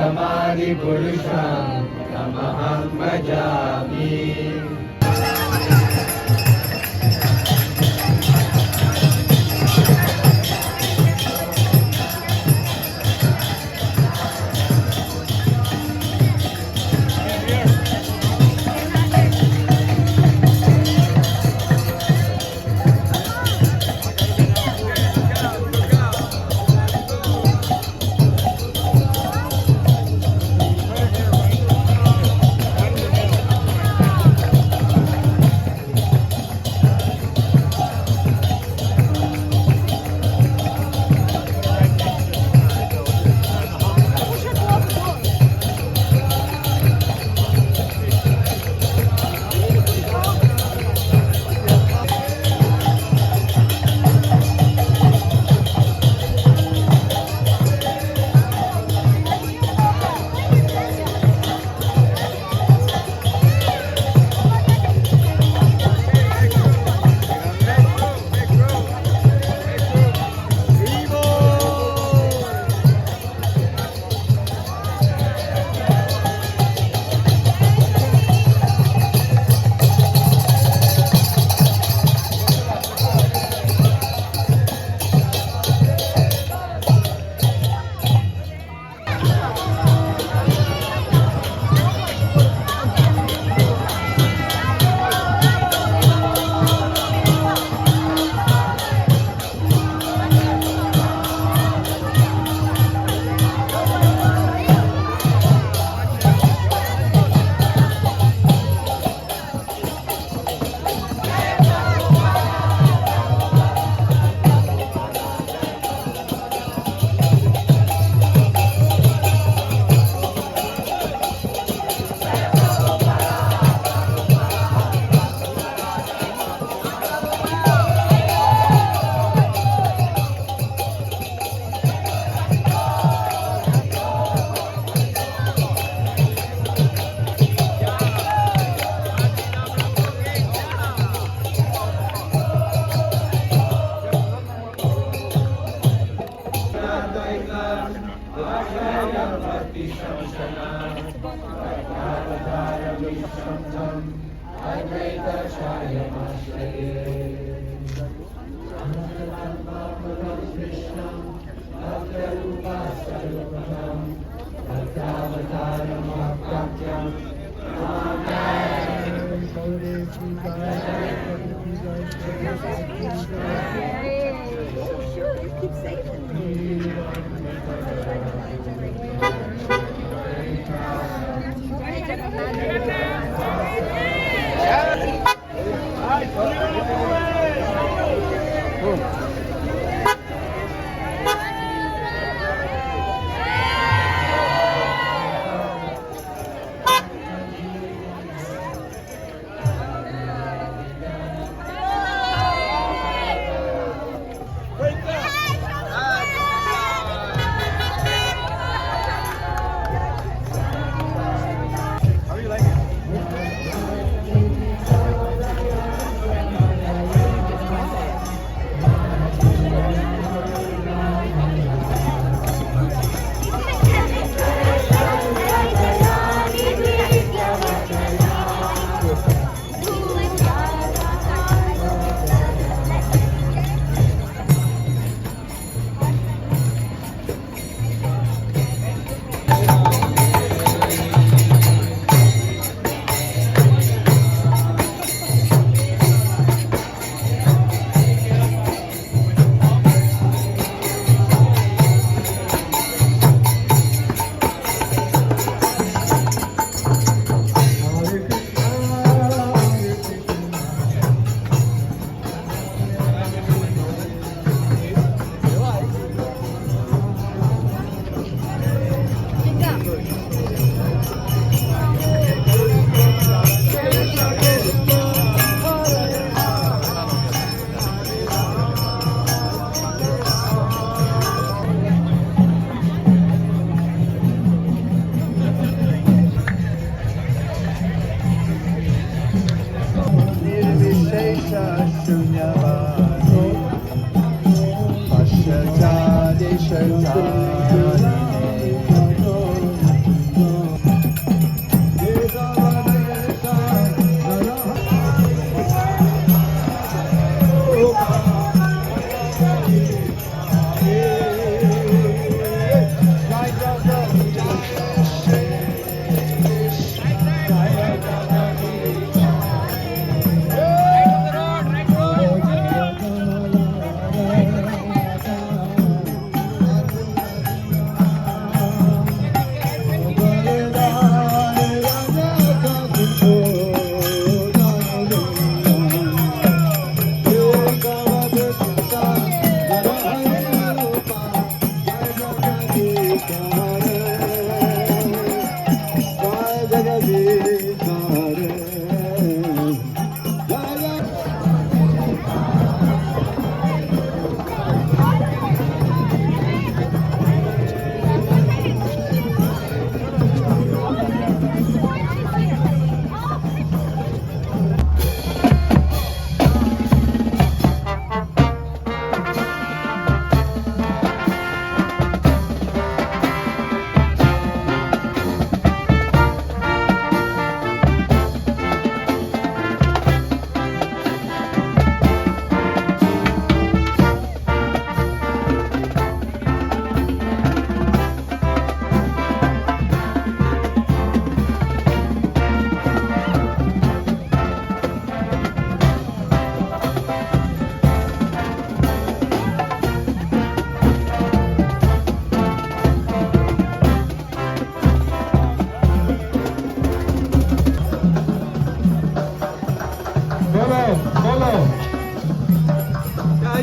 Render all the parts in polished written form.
तमादिपुरुषं तमहं भजामि।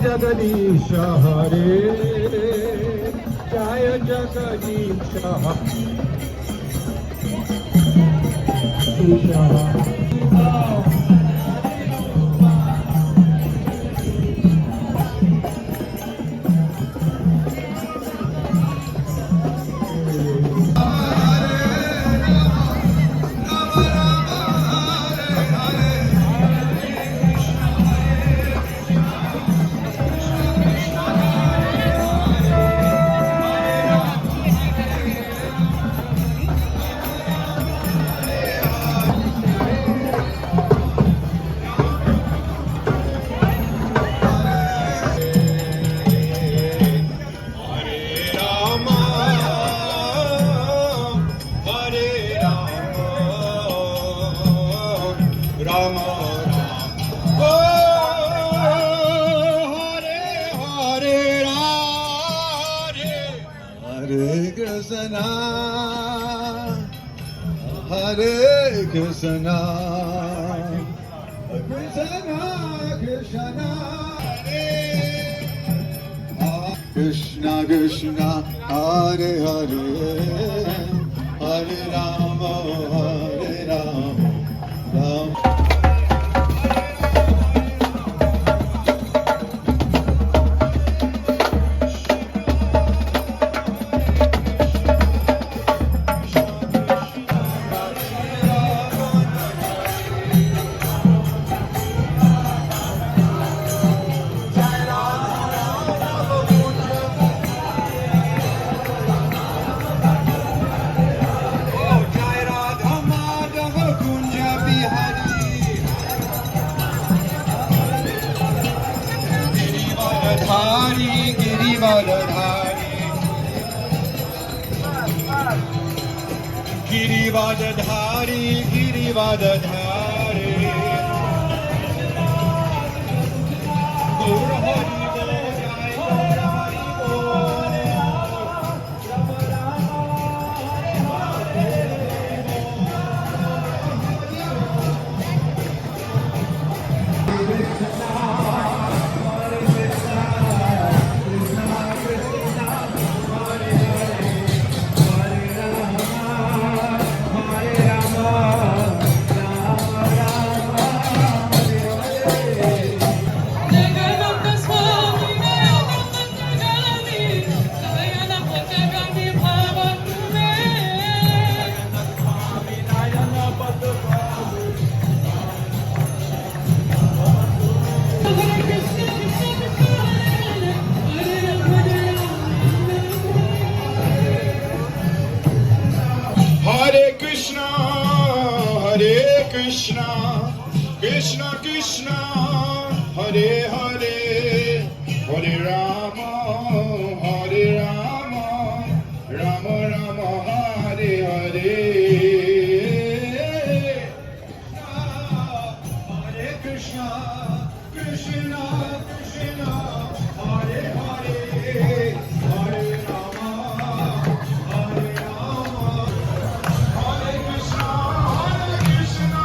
जगदीश हरे जय Jagdish Hare Krishna, Krishna Krishna, Krishna Krishna, Hare Hare, Hare Rama, Hare Rama, Rama. गिरिवादधारी गिरिवादधारी गौर हरि बोल जय गौर हरि बोल Hare Krishna, Hare Krishna, Krishna Krishna, Hare Hare, Hare Rama, Hare Rama, Rama Rama, Hare Hare. Hare Krishna, Krishna Krishna, Hare Hare, Hare Rama, Hare Rama. Hare Krishna, Hare Krishna,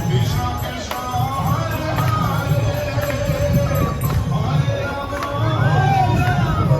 Krishna Krishna, Hare Hare, Hare Rama, Hare Rama,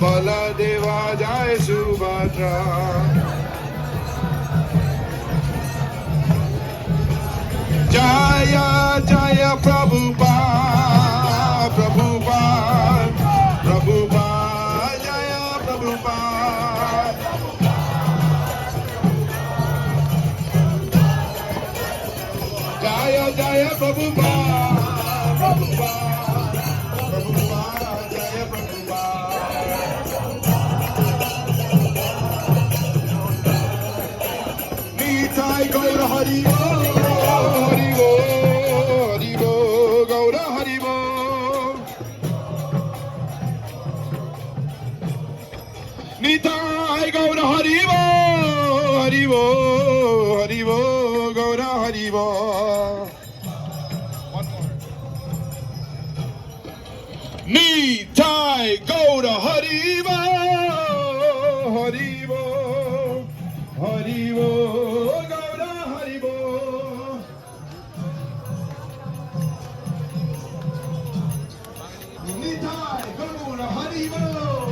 Baldeva जय सुभद्रा जय जय प्रभुपाद प्रभुपाद प्रभुपाद जय प्रभुपाद जय जय प्रभुपाद प्रभुपाद प्रभुपाद जय प्रभुपाद निताय गौर हरि बोल हरि बोल गौर हरि बोल निताय गौर हरि बोल गौर हरि बोल निताय गौर हरि बोल गौर हरि बोल निताय गौर हरि बोल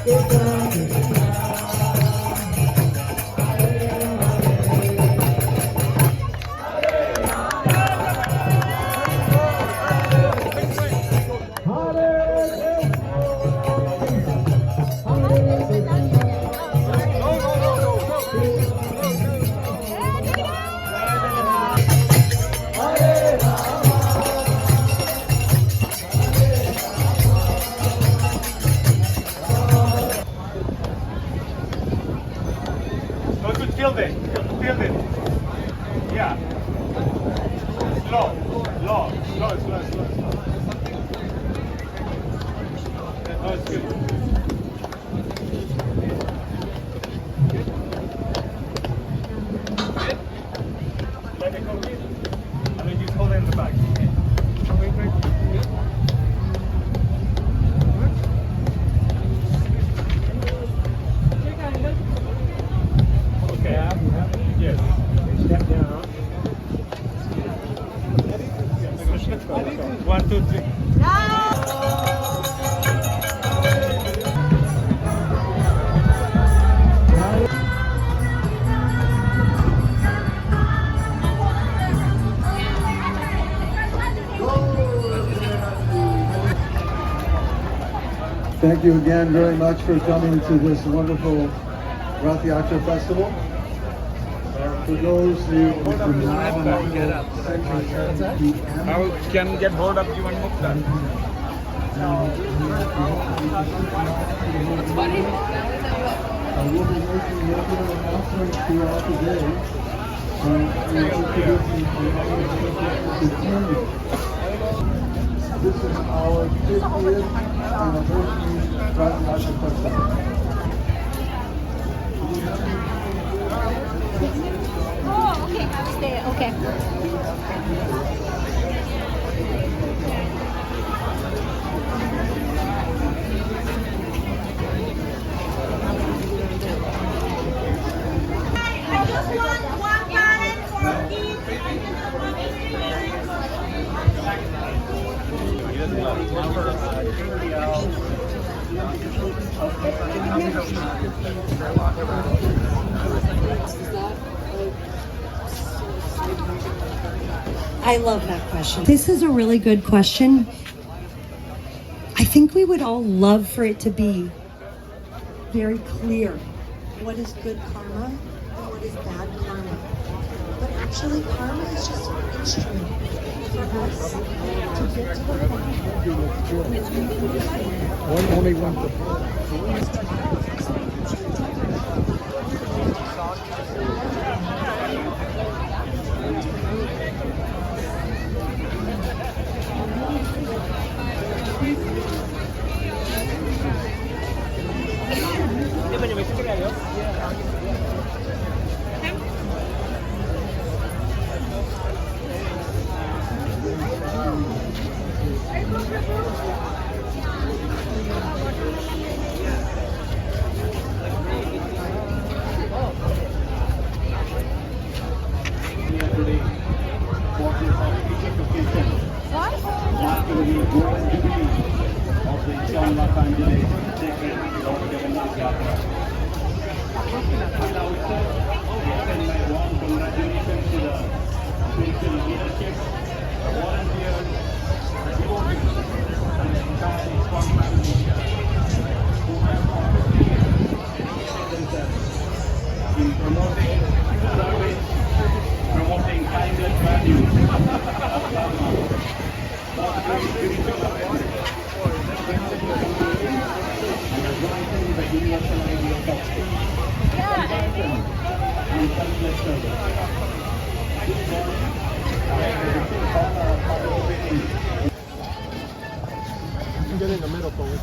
No, to tilt it. Tilt it. Yeah. Slow. Slow. Slow, slow, slow, slow. Yeah, no, it's good. Let it go in. And then you hold it in the back. Wait, wait. Okay. Yes. Step down. Let's go. Let's go. 1, 2, 3. Thank you again very much for coming to this wonderful Rath Yatra Festival. For those who are now Get up. How can get hold of you and Mukta? I will be making regular announcements throughout the day. Introducing this is our 50th anniversary Rath Yatra Festival. Oh, okay. Stay. Okay. I just want one parent for each. I love that question. This is a really good question. I think we would all love for it to be very clear what is good karma and what is bad karma. But actually, karma is just an instrument for us to get to the point. Only one. Promoting kindness values. Get in the middle, please.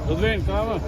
Rudvin, come on.